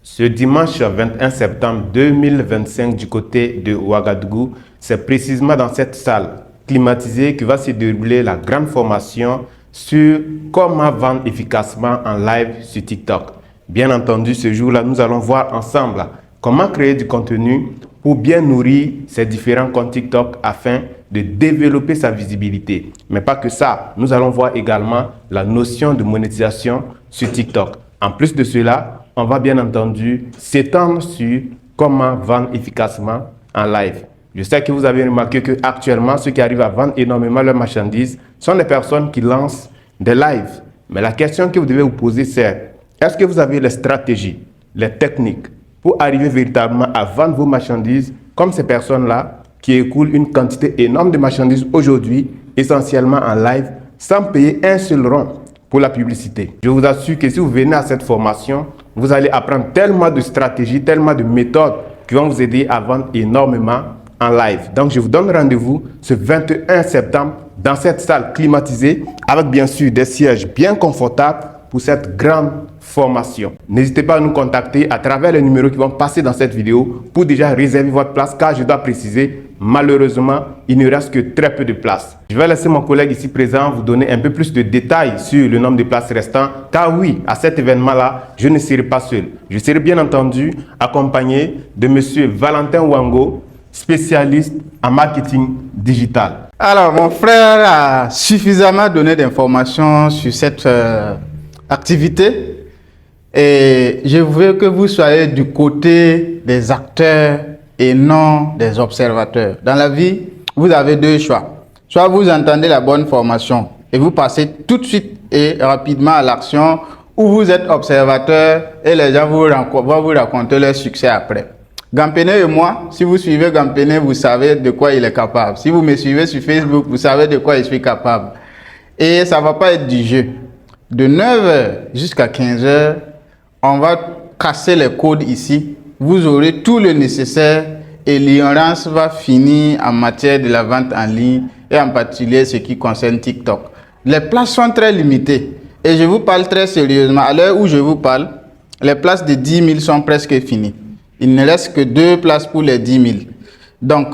Ce dimanche 21 septembre 2025 du côté de Ouagadougou, c'est précisément dans cette salle climatisée que va se dérouler la grande formation sur comment vendre efficacement en live sur TikTok. Bien entendu, ce jour-là, nous allons voir ensemble comment créer du contenu pour bien nourrir ces différents comptes TikTok afin de développer sa visibilité. Mais pas que ça, nous allons voir également la notion de monétisation sur TikTok. En plus de cela, on va bien entendu s'étendre sur comment vendre efficacement en live. Je sais que vous avez remarqué qu'actuellement, ceux qui arrivent à vendre énormément leurs marchandises sont les personnes qui lancent des lives. Mais la question que vous devez vous poser, c'est est-ce que vous avez les stratégies, les techniques pour arriver véritablement à vendre vos marchandises comme ces personnes-là qui écoulent une quantité énorme de marchandises aujourd'hui, essentiellement en live, sans payer un seul rond pour la publicité. Je vous assure que si vous venez à cette formation, vous allez apprendre tellement de stratégies, tellement de méthodes qui vont vous aider à vendre énormément en live. Donc, je vous donne rendez-vous ce 21 septembre dans cette salle climatisée avec bien sûr des sièges bien confortables pour cette grande formation. N'hésitez pas à nous contacter à travers les numéros qui vont passer dans cette vidéo pour déjà réserver votre place car je dois préciser, malheureusement, il ne reste que très peu de places. Je vais laisser mon collègue ici présent vous donner un peu plus de détails sur le nombre de places restantes car oui, à cet événement-là, je ne serai pas seul. Je serai bien entendu accompagné de monsieur Valentin Wango, spécialiste en marketing digital. Alors, mon frère a suffisamment donné d'informations sur cette activité et je veux que vous soyez du côté des acteurs et non des observateurs. Dans la vie, vous avez deux choix. Soit vous entendez la bonne formation et vous passez tout de suite et rapidement à l'action, ou vous êtes observateur et les gens vont vous raconter leur succès après. Gampené et moi, si vous suivez Gampené, vous savez de quoi il est capable. Si vous me suivez sur Facebook, vous savez de quoi je suis capable. Et ça ne va pas être du jeu. De 9h jusqu'à 15h, on va casser les codes ici. Vous aurez tout le nécessaire et l'ignorance va finir en matière de la vente en ligne et en particulier ce qui concerne TikTok. Les places sont très limitées et je vous parle très sérieusement. À l'heure où je vous parle, les places de 10 000 sont presque finies. Il ne reste que 2 places pour les 10 000. Donc,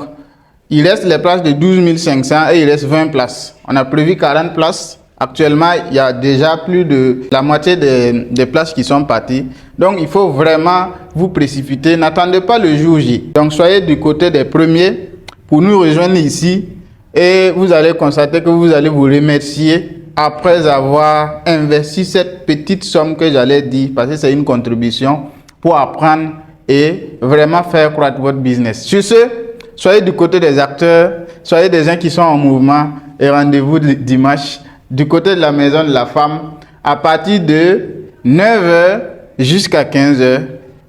il reste les places de 12 500 et il reste 20 places. On a prévu 40 places. Actuellement, il y a déjà plus de la moitié des places qui sont parties. Donc, il faut vraiment vous précipiter. N'attendez pas le jour J. Donc, soyez du côté des premiers pour nous rejoindre ici. Et vous allez constater que vous allez vous remercier après avoir investi cette petite somme que j'allais dire, parce que c'est une contribution pour apprendre et vraiment faire croître votre business. Sur ce, soyez du côté des acteurs, soyez des gens qui sont en mouvement et rendez-vous dimanche du côté de la maison de la femme à partir de 9h jusqu'à 15h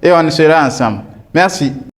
et on sera ensemble. Merci.